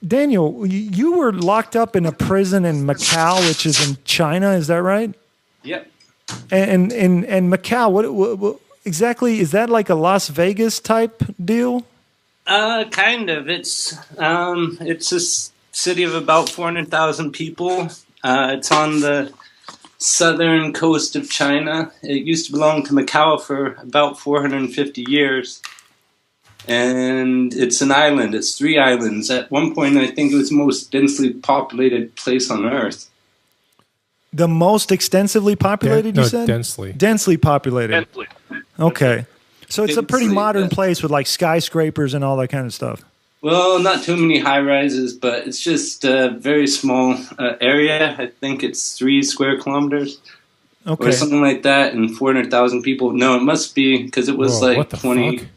Daniel, you were locked up in a prison in Macau, which is in China. Is that right? Yep. And Macau, what exactly is that, like a Las Vegas type deal? Kind of. It's a city of about 400,000 people. It's on the southern coast of China. It used to belong to Macau for about 450 years. And it's an island. It's 3 islands. At one point, I think it was the most densely populated place on Earth. The most extensively populated, you said? Densely. Densely populated. Densely. Okay. So it's a pretty Densely, modern yes. place with like skyscrapers and all that kind of stuff. Well, not too many high rises, but it's just a very small area. I think it's 3 square kilometers Okay. or something like that, and 400,000 people. No, it must be because it was Whoa, like what the 20. fuck?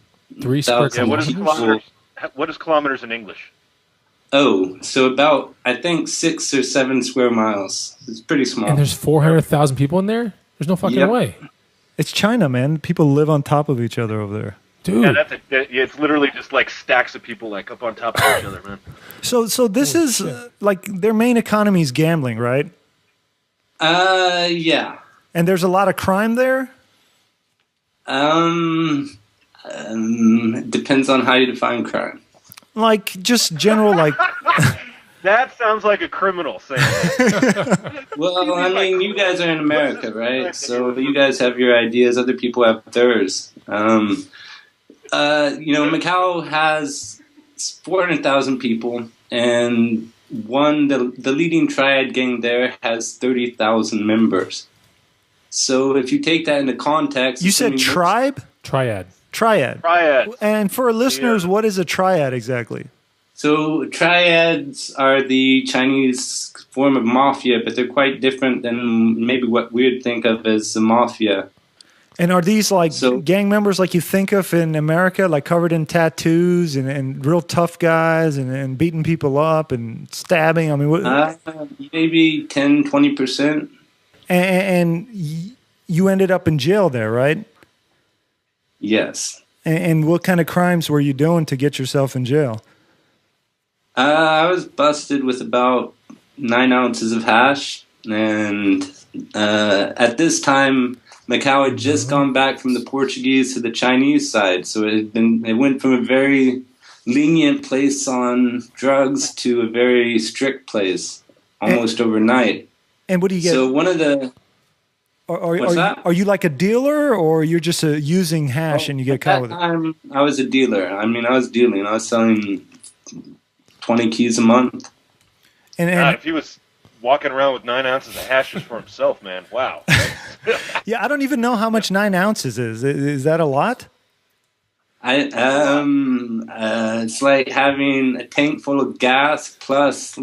3 square Yeah, what is kilometers? kilometers? What is kilometers in English? Oh, so about, I think, 6 or 7 square miles. It's pretty small. And there's 400,000 people in there? There's no fucking Yep. way. It's China, man. People live on top of each other over there. Dude. Yeah, it's literally just like stacks of people like up on top of each other, man. So this is like their main economy is gambling, right? Yeah. And there's a lot of crime there. Depends on how you define crime. Like just general, like That sounds like a criminal saying that. Well, I mean, you guys are in America, right? So you guys have your ideas, other people have theirs. Macau has 400,000 people, and the leading triad gang there has 30,000 members. So if you take that into context... you said tribe? Triad. Triad. Triad. And for our listeners, what is a triad exactly? So triads are the Chinese form of mafia, but they're quite different than maybe what we would think of as the mafia. And are these like gang members like you think of in America, like covered in tattoos and real tough guys and beating people up and stabbing? I mean, maybe 10, 20%. And you ended up in jail there, right? Yes. And what kind of crimes were you doing to get yourself in jail? I was busted with about 9 ounces of hash, and at this time, Macau had just gone back from the Portuguese to the Chinese side, so it went from a very lenient place on drugs to a very strict place almost overnight. And what do you get? So one of the Are you like a dealer, or you're just using hash and you get caught with it? At that time, I was a dealer. I mean, I was dealing. I was selling 20 keys a month. And God, if he was walking around with 9 ounces of hash just for himself, man, wow. yeah, I don't even know how much 9 ounces is. Is that a lot? It's like having a tank full of gas plus,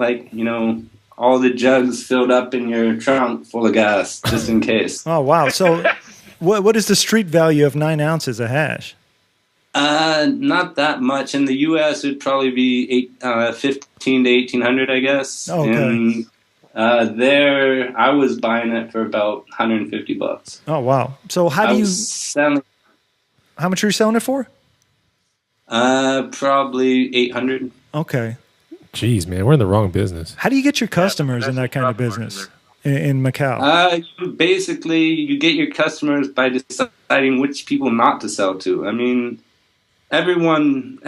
all the jugs filled up in your trunk full of gas, just in case. Oh, wow. So what is the street value of 9 ounces of hash? Not that much. In the U.S., it'd probably be 15 to 1,800, I guess. Oh, okay. And there, I was buying it for about $150. Oh, wow. So how much are you selling it for? Probably 800. Okay. Jeez, man, we're in the wrong business. How do you get your customers in that kind of business in Macau? You get your customers by deciding which people not to sell to. I mean, everyone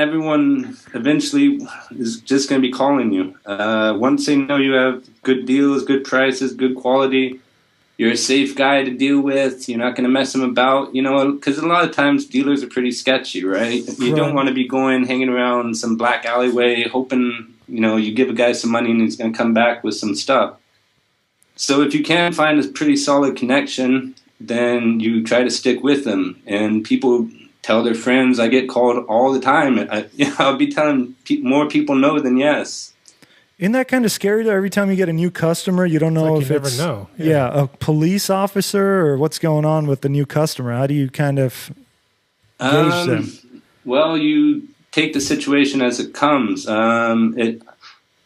eventually is just going to be calling you. Once they know you have good deals, good prices, good quality, you're a safe guy to deal with. You're not going to mess them about, because a lot of times dealers are pretty sketchy, right? You don't want to be hanging around some black alleyway hoping, you give a guy some money and he's going to come back with some stuff. So if you can find a pretty solid connection, then you try to stick with them. And people tell their friends. I get called all the time. I'll be telling more people no than yes. Isn't that kind of scary, though? Every time you get a new customer, you don't know if it's a police officer or what's going on with the new customer. How do you kind of gauge them? Well, you take the situation as it comes.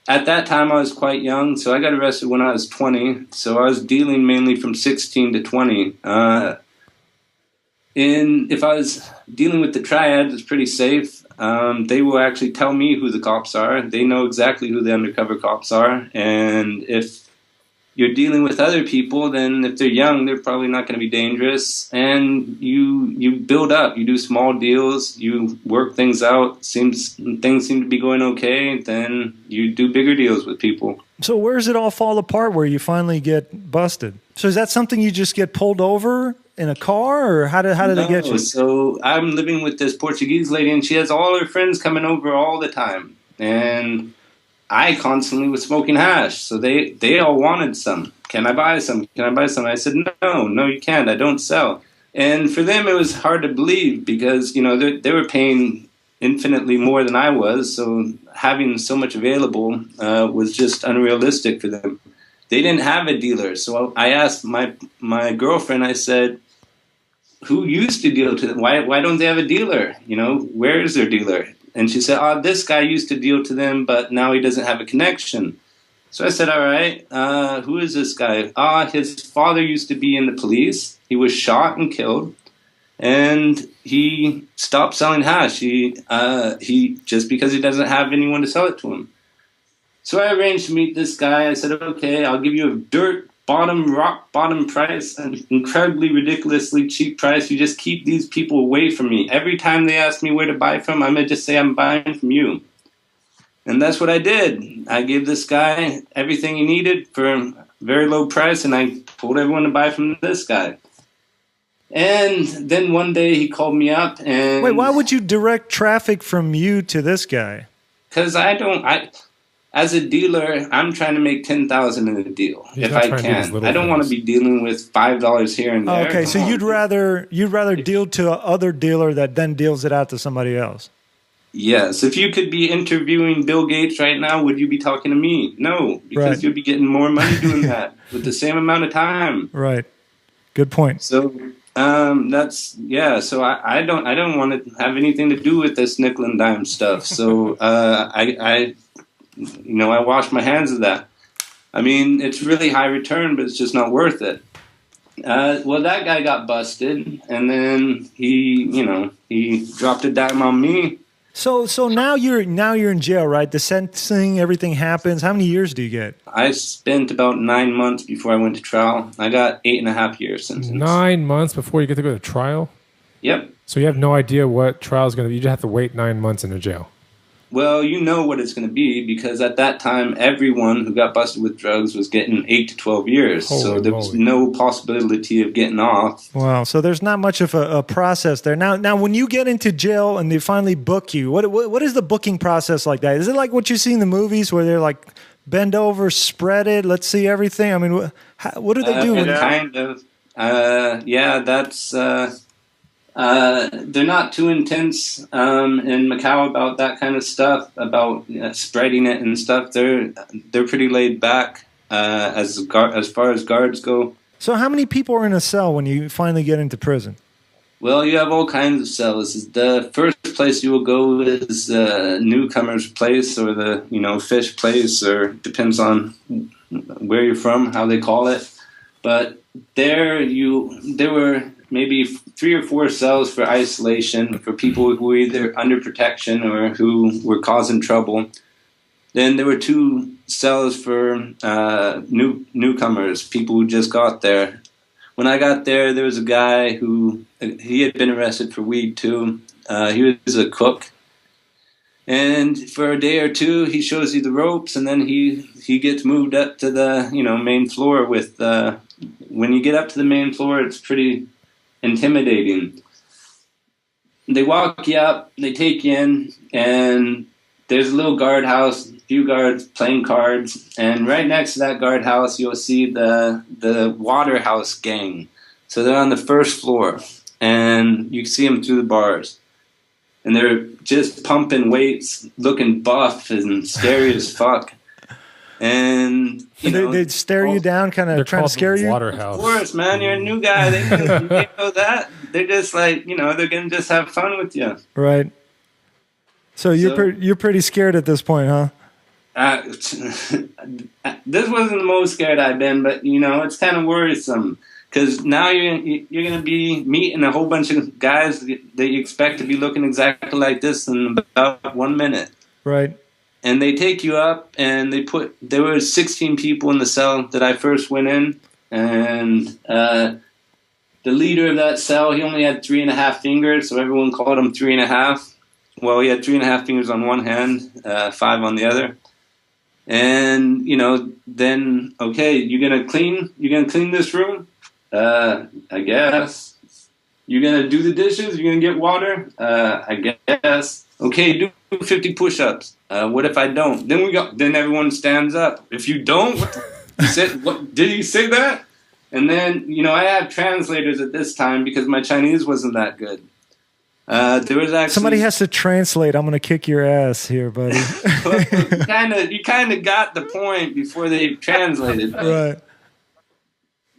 At that time, I was quite young, so I got arrested when I was 20. So I was dealing mainly from 16 to 20. If I was dealing with the triad, it's pretty safe. they will actually tell me who the cops are. They know exactly who the undercover cops are. And if you're dealing with other people, then if they're young, they're probably not going to be dangerous. And you build up. You do small deals. You work things out. Things seem to be going okay. Then you do bigger deals with people. So where does it all fall apart where you finally get busted? So is that something you just get pulled over in a car, or how did they get you? So I'm living with this Portuguese lady, and she has all her friends coming over all the time. And I constantly was smoking hash, so they all wanted some. Can I buy some? Can I buy some? I said, no, you can't. I don't sell. And for them, it was hard to believe because, they were paying infinitely more than I was, so having so much available was just unrealistic for them. They didn't have a dealer, so I asked my girlfriend, I said, who used to deal to them? Why don't they have a dealer? Where is their dealer? And she said, this guy used to deal to them, but now he doesn't have a connection. So I said, all right, who is this guy? His father used to be in the police. He was shot and killed, and he stopped selling hash. He just because he doesn't have anyone to sell it to him. So I arranged to meet this guy. I said, okay, I'll give you a rock bottom price, an incredibly ridiculously cheap price. You just keep these people away from me. Every time they ask me where to buy from, I'm going to just say I'm buying from you. And that's what I did. I gave this guy everything he needed for a very low price, and I told everyone to buy from this guy. And then one day he called me up and... Wait, why would you direct traffic from you to this guy? Because as a dealer, I'm trying to make $10,000 in a deal if I can. I don't want to be dealing with $5 here and there. Okay, so you'd rather deal to a other dealer that then deals it out to somebody else. Yes. If you could be interviewing Bill Gates right now, would you be talking to me? No, because you'd be getting more money doing that with the same amount of time. Right. Good point. So So I don't want to have anything to do with this nickel and dime stuff. So I wash my hands of that. I mean, it's really high return, but it's just not worth it. Well, that guy got busted, and then he dropped a dime on me. So now you're in jail, right? The sentencing, everything happens. How many years do you get? I spent about 9 months before I went to trial. I got 8.5 years sentence. 9 months before you get to go to trial? Yep. So you have no idea what trial is going to be. You just have to wait 9 months in a jail. Well, you know what it's going to be because at that time, everyone who got busted with drugs was getting 8 to 12 years. So there was no possibility of getting off. Wow. So there's not much of a process there. Now, when you get into jail and they finally book you, what is the booking process like that? Is it like what you see in the movies where they're like, bend over, spread it, let's see everything? I mean, what do they do? Kind of. That's... they're not too intense in Macau about that kind of stuff, about spreading it and stuff. They're pretty laid back as far as guards go. So how many people are in a cell when you finally get into prison? Well, you have all kinds of cells. The first place you will go is newcomer's place or the fish place, or depends on where you're from, how they call it. But there were maybe 3 or 4 cells for isolation for people who were either under protection or who were causing trouble. Then there were 2 cells for newcomers, people who just got there. When I got there, there was a guy he had been arrested for weed too. He was a cook. And for a day or two, he shows you the ropes, and then he gets moved up to the main floor. When you get up to the main floor, it's pretty intimidating. They walk you up, they take you in, and there's a little guardhouse, a few guards playing cards, and right next to that guardhouse, you'll see the Waterhouse gang. So they're on the first floor, and you see them through the bars. And they're just pumping weights, looking buff and scary as fuck. And they'd stare you down, kind of trying to scare you. Waterhouse. Of course, man, you're a new guy. They know that. They're just like they're gonna just have fun with you. Right. So you're pretty scared at this point, huh? This wasn't the most scared I've been, but it's kind of worrisome. because now you're going to be meeting a whole bunch of guys that you expect to be looking exactly like this in about 1 minute. Right. And they take you up, and there were 16 people in the cell that I first went in, and the leader of that cell, he only had 3.5 fingers, so everyone called him 3.5. Well, he had 3.5 fingers on one hand, 5 on the other. And, then, okay, you're gonna clean this room? I guess. You're gonna do the dishes? You're gonna get water? I guess. Okay, do 50 push-ups. What if I don't? Then everyone stands up. If you don't, what did he say that? And then, I have translators at this time because my Chinese wasn't that good. There was actually somebody has to translate. I'm going to kick your ass here, buddy. you kind of got the point before they translated. Right.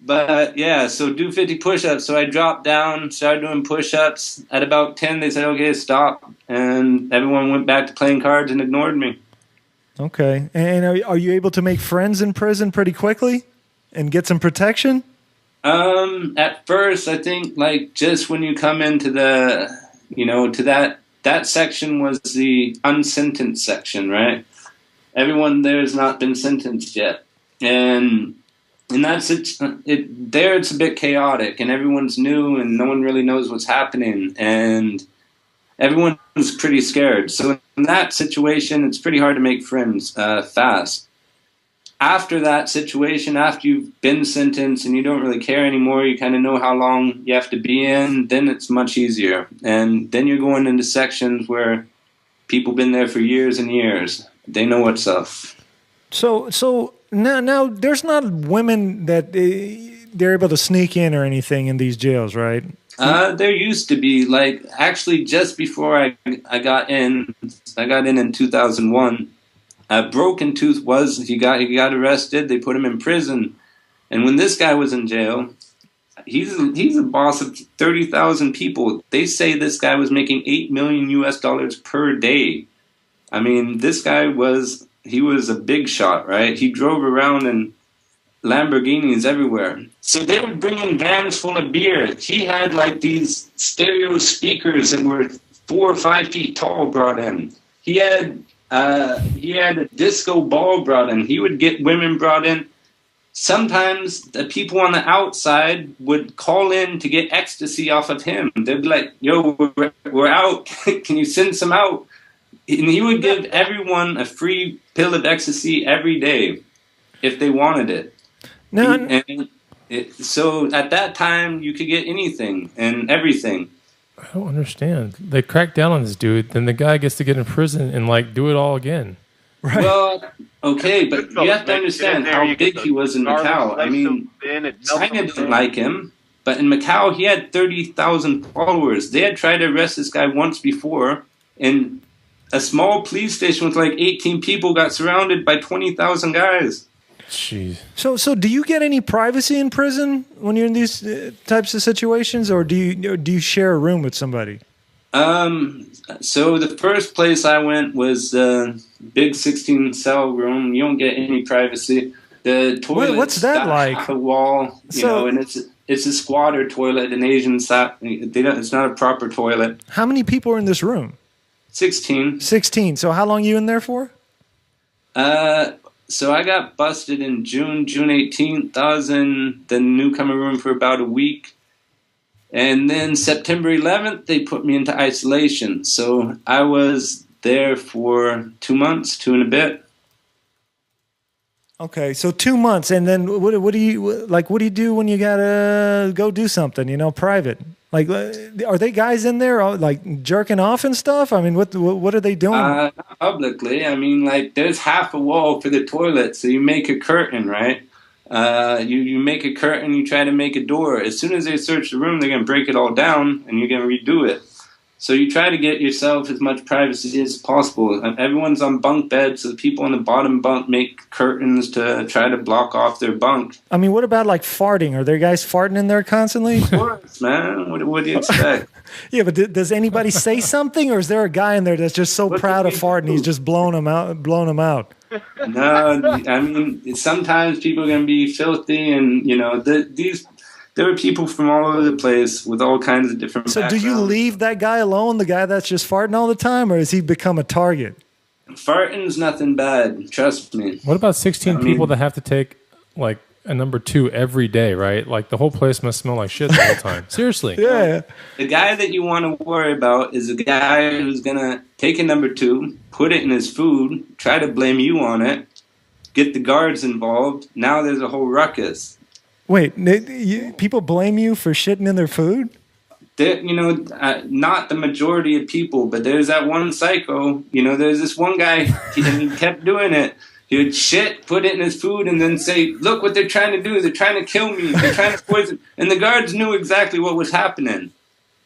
But yeah, so do 50 push-ups. So I dropped down, started doing push-ups. At about 10, they said, okay, stop. And everyone went back to playing cards and ignored me. Okay. And are you able to make friends in prison pretty quickly and get some protection? At first, I think just when you come into to that section was the unsentenced section, right? Everyone there has not been sentenced yet. And that's it's a bit chaotic, and everyone's new, and no one really knows what's happening, and everyone's pretty scared. So in that situation, it's pretty hard to make friends fast. After that situation, after you've been sentenced and you don't really care anymore, you kind of know how long you have to be in, then it's much easier. And then you're going into sections where people been there for years and years. They know what's up. So now there's not women that they're able to sneak in or anything in these jails, right? There used to be, actually just before I got in 2001. Broken Tooth he got arrested. They put him in prison, and when this guy was in jail, he's a boss of 30,000 people. They say this guy was making $8 million per day. I mean, this guy was a big shot, right? He drove around in Lamborghinis everywhere. So they would bring in vans full of beer. He had these stereo speakers that were 4 or 5 feet tall brought in. He had a disco ball brought in. He would get women brought in. Sometimes the people on the outside would call in to get ecstasy off of him. They'd be like, yo, we're out. Can you send some out? And he would give everyone a free pill of ecstasy every day if they wanted it. So at that time, you could get anything and everything. I don't understand. They crack down on this dude, then the guy gets to get in prison and do it all again. Right. Well, okay, but you have to understand how big he was in Macau. I mean, China didn't like him, but in Macau he had 30,000 followers. They had tried to arrest this guy once before, and a small police station with 18 people got surrounded by 20,000 guys. Jeez. So do you get any privacy in prison when you're in these types of situations, or do you share a room with somebody? So the first place I went was the big 16 cell room. You don't get any privacy. The toilet. What's that like? Half a wall, and it's a squatter toilet, an Asian side. It's not a proper toilet. How many people are in this room? 16. 16. So how long are you in there for? So I got busted in June 18th. I was in the newcomer room for about a week. And then September 11th, they put me into isolation. So I was there for 2 months, 2 and a bit. Okay, so 2 months. And then what do you do when you gotta go do something, private? Are they guys in there jerking off and stuff? I mean, what are they doing? Not publicly. I mean, there's half a wall for the toilet, so you make a curtain, right? You make a curtain, you try to make a door. As soon as they search the room, they're going to break it all down, and you're going to redo it. So you try to get yourself as much privacy as possible. Everyone's on bunk beds, so the people on the bottom bunk make curtains to try to block off their bunk. I mean, what about farting? Are there guys farting in there constantly? Of course, man. What do you expect? Yeah, but does anybody say something, or is there a guy in there that's just so proud of farting he's just blowing them out? No, I mean, sometimes people are going to be filthy, and these there were people from all over the place with all kinds of different So do you backgrounds. leave that guy alone, the guy that's just farting all the time, or has he become a target? Farting's nothing bad, trust me. What about 16 I mean- people that have to take like a number 2 every day, right? Like the whole place must smell like shit the whole time. Seriously. Yeah. The guy that you want to worry about is a guy who's going to take a number 2, put it in his food, try to blame you on it, get the guards involved. Now there's a whole ruckus. Wait, people blame you for shitting in their food? Not the majority of people, but there's that one psycho. There's this one guy, and he kept doing it. He would shit, put it in his food, and then say, look what they're trying to do. They're trying to kill me. They're trying to poison. And the guards knew exactly what was happening.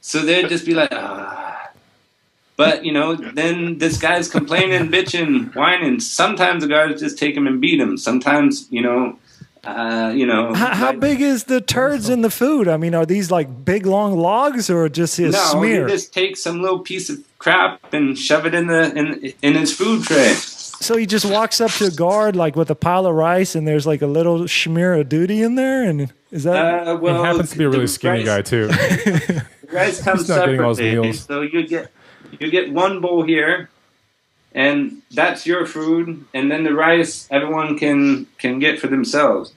So they'd just be like, ah. But, then this guy's complaining, bitching, whining. Sometimes the guards just take him and beat him. Sometimes, How big is the turds in the food? I mean, are these like big long logs or just a smear? He just takes some little piece of crap and shove it in his food tray. So he just walks up to a guard like with a pile of rice, and there's like a little smear of duty in there, and is that? He happens to be a really skinny guy too. The rice comes He's not getting all his separately, meals. so you get one bowl here, and that's your food, and then the rice everyone can get for themselves.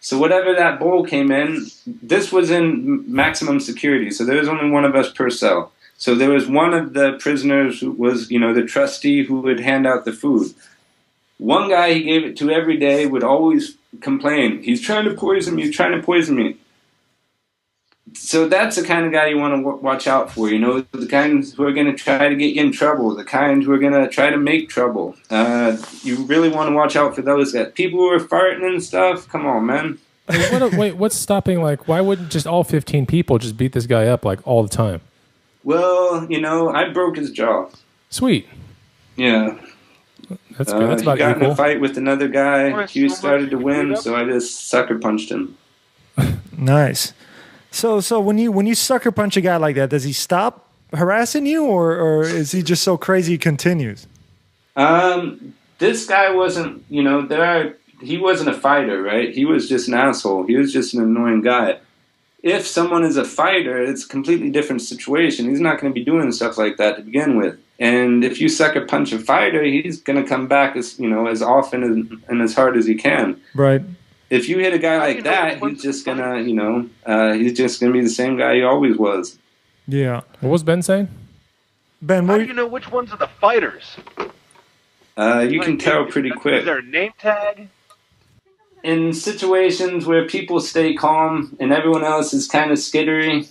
So whatever that bowl came in, this was in maximum security, so there was only one of us per cell. So there was one of the prisoners who was, the trustee who would hand out the food. One guy he gave it to every day would always complain, he's trying to poison me, he's trying to poison me. So that's the kind of guy you want to watch out for, the kinds who are going to try to get you in trouble, the kind who are going to try to make trouble. You really want to watch out for those guys. People who are farting and stuff, come on, man. Wait, what's stopping, why wouldn't just all 15 people just beat this guy up, all the time? Well, I broke his jaw. Sweet. Yeah. That's good. That's about he got equal. in a fight with another guy. Alright, He so started to much win, freedom. so I just sucker punched him. Nice. So when you sucker punch a guy like that, does he stop harassing you, or is he just so crazy he continues? This guy wasn't, he wasn't a fighter, right? He was just an asshole. He was just an annoying guy. If someone is a fighter, it's a completely different situation. He's not going to be doing stuff like that to begin with. And if you sucker punch a fighter, he's going to come back as often and as hard as he can. Right. If you hit a guy like that, he's just gonna, he's just gonna be the same guy he always was. Yeah. What was Ben saying? Ben, How do you know which ones are the fighters? You can tell pretty quick. Is there a name tag? In situations where people stay calm and everyone else is kind of skittery,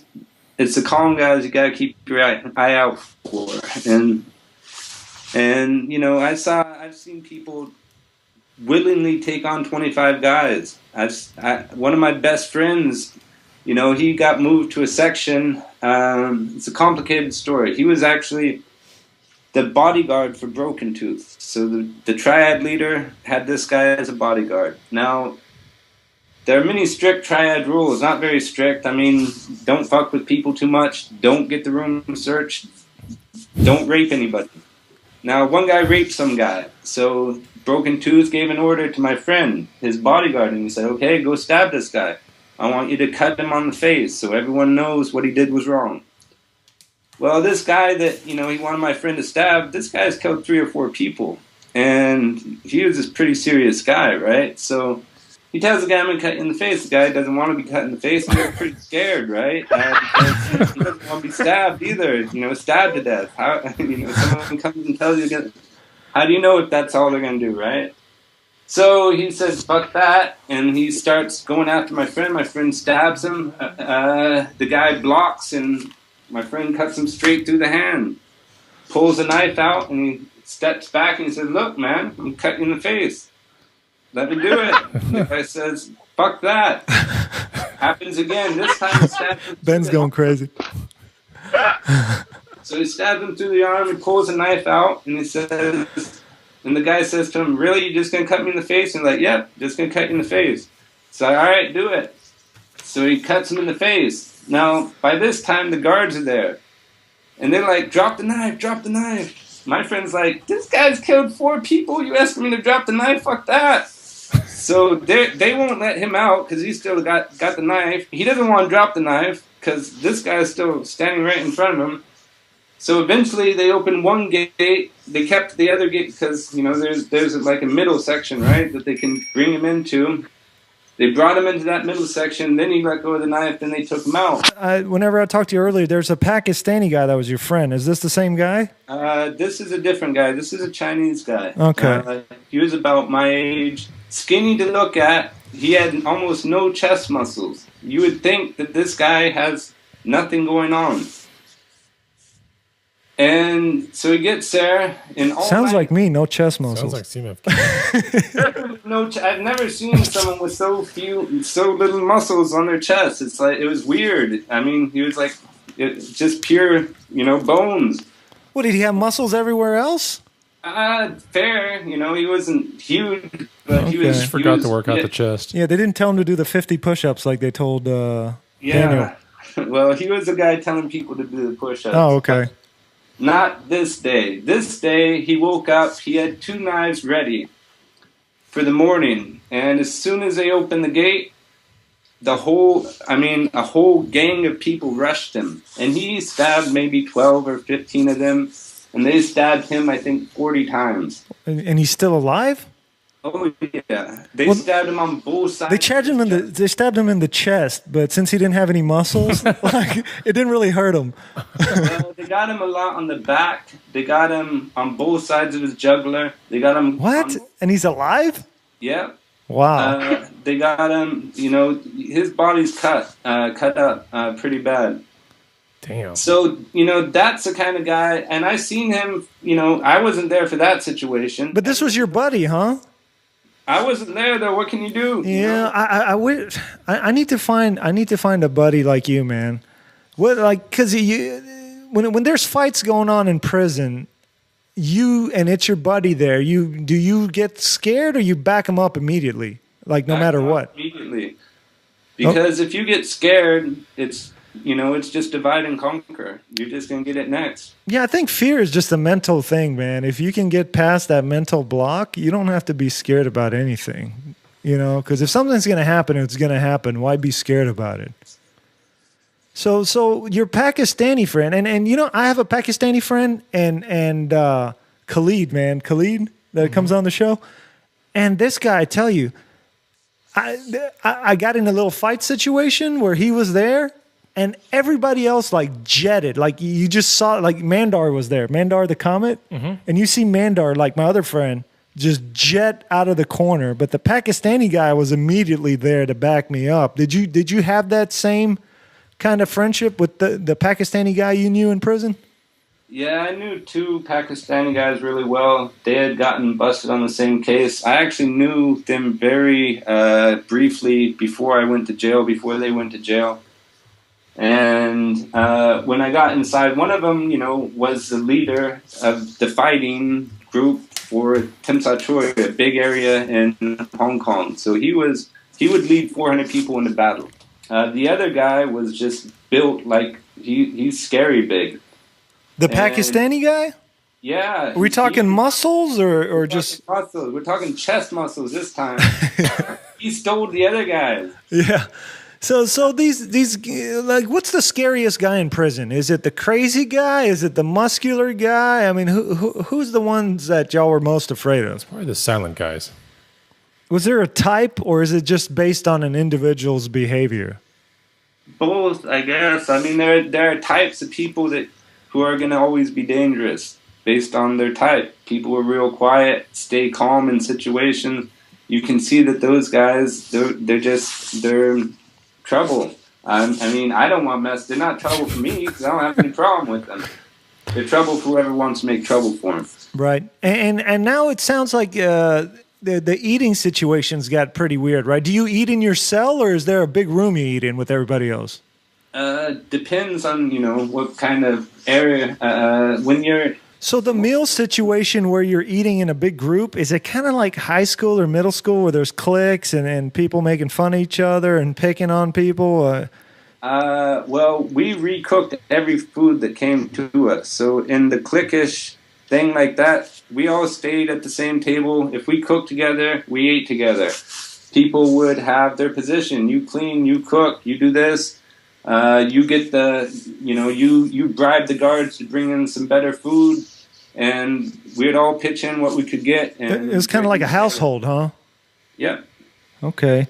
it's the calm guys you gotta keep your eye out for. And I've seen people willingly take on 25 guys. One of my best friends, he got moved to a section. It's a complicated story. He was actually the bodyguard for Broken Tooth. So the triad leader had this guy as a bodyguard. Now, there are many strict triad rules, not very strict. I mean, don't fuck with people too much. Don't get the room searched. Don't rape anybody. Now, one guy raped some guy. So Broken Tooth gave an order to my friend, his bodyguard, and he said, okay, go stab this guy. I want you to cut him on the face so everyone knows what he did was wrong. Well, this guy that, he wanted my friend to stab, this guy's killed 3 or 4 people. And he was this pretty serious guy, right? So he tells the guy, I'm going to cut you in the face. The guy doesn't want to be cut in the face. He's pretty scared, right? Because he doesn't want to be stabbed either, stabbed to death. How, someone comes and tells you, how do you know if that's all they're going to do, right? So he says, fuck that, and he starts going after my friend. My friend stabs him. The guy blocks, and my friend cuts him straight through the hand. Pulls a knife out, and he steps back, and he says, look, man, I'm cutting you in the face. Let me do it. The guy says, fuck that. Happens again. This time he stabs him. Ben's going crazy. So he stabs him through the arm, he pulls a knife out, and he says, and the guy says to him, really, you're just going to cut me in the face? And he's like, yep, just going to cut you in the face. So, all right, do it. So he cuts him in the face. Now, by this time, the guards are there. And they're like, drop the knife, drop the knife. My friend's like, this guy's killed 4 people. You asking me to drop the knife? Fuck that. So they won't let him out because he's still got the knife. He doesn't want to drop the knife because this guy is still standing right in front of him. So eventually they opened one gate. They kept the other gate because, you know, there's like a middle section, right, that they can bring him into. They brought him into that middle section. Then he let go of the knife. Then they took him out. Whenever I talked to you earlier, there's a Pakistani guy that was your friend. Is this the same guy? This is a different guy. This is a Chinese guy. Okay. He was about my age. Skinny to look at. He had almost no chest muscles. You would think that this guy has nothing going on. And so he gets there, and all sounds like me, no chest muscles. Sounds like CMF. No, I've never seen someone with so little muscles on their chest. It's like, it was weird. I mean, he was like, just pure, you know, bones. What, did he have muscles everywhere else? Fair. You know, he wasn't huge, but he was. Just forgot to work out the chest. Yeah, they didn't tell him to do the 50 push-ups like they told Daniel. Well, he was the guy telling people to do the push-ups. Oh, okay. Not this day. This day, he woke up, he had 2 knives ready for the morning. And as soon as they opened the gate, a whole gang of people rushed him. And he stabbed maybe 12 or 15 of them. And they stabbed him, I think, 40 times. And he's still alive? Oh, yeah. They stabbed him on both sides. They stabbed him in the chest, but since he didn't have any muscles, like, it didn't really hurt him. Well, they got him a lot on the back. They got him on both sides of his jugular. They got him. What? And he's alive? Yeah. Wow. They got him, you know, his body's cut up pretty bad. Damn. So, you know, that's the kind of guy, and I seen him, you know, I wasn't there for that situation. But this was your buddy, huh? I wasn't there though. What can you do? Yeah, I need to find a buddy like you, man. What, like, because when there's fights going on in prison, and it's your buddy there. Do you get scared or you back him up immediately, like no matter what? Immediately, because if you get scared, it's just divide and conquer. You're just gonna get it next. Yeah, I think fear is just a mental thing, man. If you can get past that mental block, you don't have to be scared about anything, you know, because if something's going to happen, it's going to happen. Why be scared about it? So your Pakistani friend, and you know, I have a Pakistani friend, and Khalid, man, Khalid that comes on the show, and this guy, I tell you, I got in a little fight situation where he was there. And everybody else like jetted, like you just saw, like Mandar was there, Mandar the Comet, and you see Mandar, like my other friend, just jet out of the corner. But the Pakistani guy was immediately there to back me up. Did you have that same kind of friendship with the Pakistani guy you knew in prison? Yeah, I knew 2 Pakistani guys really well. They had gotten busted on the same case. I actually knew them very briefly before I went to jail, before they went to jail. And when I got inside, one of them, you know, was the leader of the fighting group for Temsa Choi, a big area in Hong Kong. So he would lead 400 people in the battle. The other guy was just built like he's scary big. The Pakistani guy? Yeah. Are we talking muscles or just muscles? We're talking chest muscles this time. He stole the other guys. Yeah. So these like, what's the scariest guy in prison? Is it the crazy guy? Is it the muscular guy? I mean, who's the ones that y'all were most afraid of? It's probably the silent guys. Was there a type, or is it just based on an individual's behavior? Both, I guess. I mean, there are types of people who are going to always be dangerous based on their type. People who are real quiet, stay calm in situations. You can see that those guys, they're trouble. I mean, I don't want mess. They're not trouble for me because I don't have any problem with them. They're trouble for whoever wants to make trouble for them. Right. And now it sounds like the eating situations got pretty weird, right? Do you eat in your cell, or is there a big room you eat in with everybody else? Depends on, you know, what kind of area. When you're... So the meal situation where you're eating in a big group, is it kind of like high school or middle school where there's cliques and people making fun of each other and picking on people? Well, we recooked every food that came to us. So in the cliquish thing like that, we all stayed at the same table. If we cooked together, we ate together. people would have their position. You clean, you cook, you do this. You get you bribe the guards to bring in some better food, and we'd all pitch in what we could get. And it was kind of like a household, huh? Yep. Okay.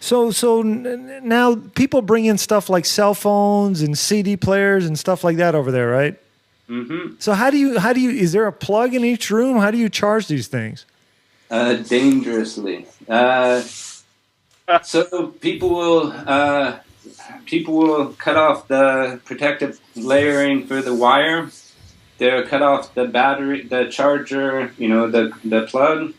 So now people bring in stuff like cell phones and CD players and stuff like that over there, right? Mm-hmm. So how do you is there a plug in each room? How do you charge these things? Dangerously. So people will cut off the protective layering for the wire. They'll cut off the battery, the charger, the plug.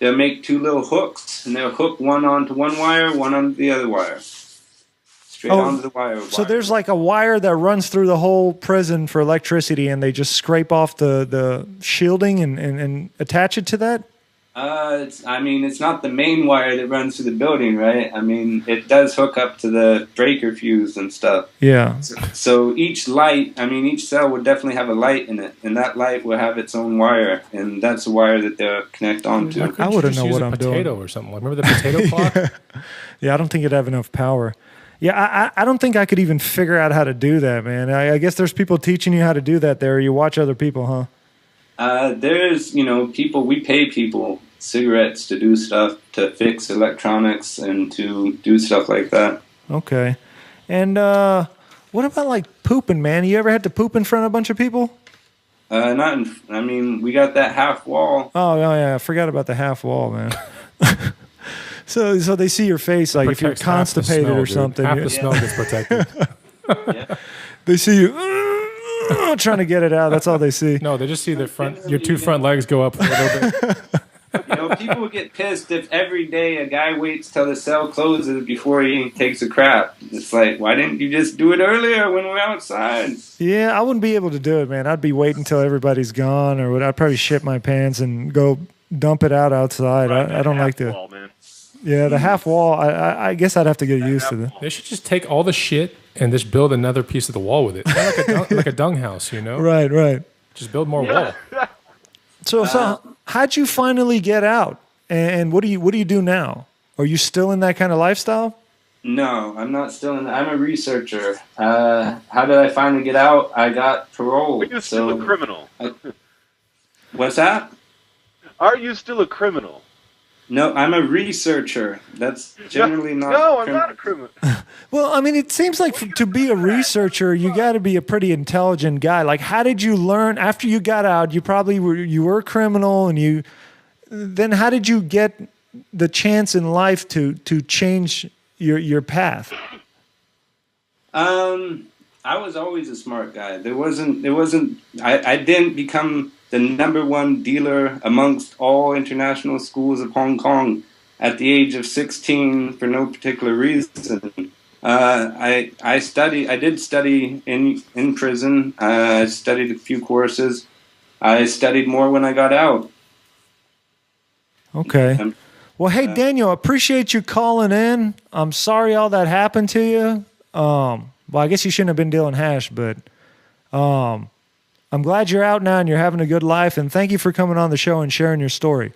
They'll make two little hooks, and they'll hook one onto one wire, one onto the other wire. Straight onto the wire. So there's like a wire that runs through the whole prison for electricity, and they just scrape off the shielding and attach it to that? It's not the main wire that runs through the building, right? I mean, it does hook up to the breaker fuse and stuff. Yeah. So each cell would definitely have a light in it, and that light will have its own wire, and that's the wire that they'll connect onto. I wouldn't know what I'm doing. Potato or something. Remember the potato clock? Yeah, I don't think it'd have enough power. Yeah, I don't think I could even figure out how to do that, man. I guess there's people teaching you how to do that there. You watch other people, huh? There's, people, we pay people cigarettes to do stuff, to fix electronics and to do stuff like that. Okay. And what about like pooping, man? You ever had to poop in front of a bunch of people? We got that half wall. Oh, yeah, I forgot about the half wall, man. So they see your face, like if you're constipated or something. Half the smell gets protected. Yeah. They see you trying to get it out. That's all they see. No, they just see your two front legs go up a little bit. People would get pissed if every day a guy waits till the cell closes before he takes a crap. It's like, why didn't you just do it earlier when we're outside? Yeah, I wouldn't be able to do it, man. I'd be waiting until everybody's gone, or I'd probably shit my pants and go dump it out outside. Right, I don't like wall, man. Yeah, the half wall, I guess I'd have to get used to that. They should just take all the shit and just build another piece of the wall with it. Like a dung house, Right. Just build more wall. So how'd you finally get out? And what do you do now? Are you still in that kind of lifestyle? No, I'm not still in. I'm a researcher. How did I finally get out? I got parole. Are you still a criminal? What's that? Are you still a criminal? No, I'm a researcher. That's generally not. No, I'm not a criminal. Well, I mean, it seems like to be a researcher, you got to be a pretty intelligent guy. Like, how did you learn after you got out? You probably were a criminal, and then how did you get the chance in life to change your path? I was always a smart guy. I didn't become the number one dealer amongst all international schools of Hong Kong at the age of 16 for no particular reason. I did study in prison. I studied a few courses. I studied more when I got out. Okay. Well, hey, Daniel, appreciate you calling in. I'm sorry all that happened to you. Well, I guess you shouldn't have been dealing hash, but I'm glad you're out now and you're having a good life. And thank you for coming on the show and sharing your story.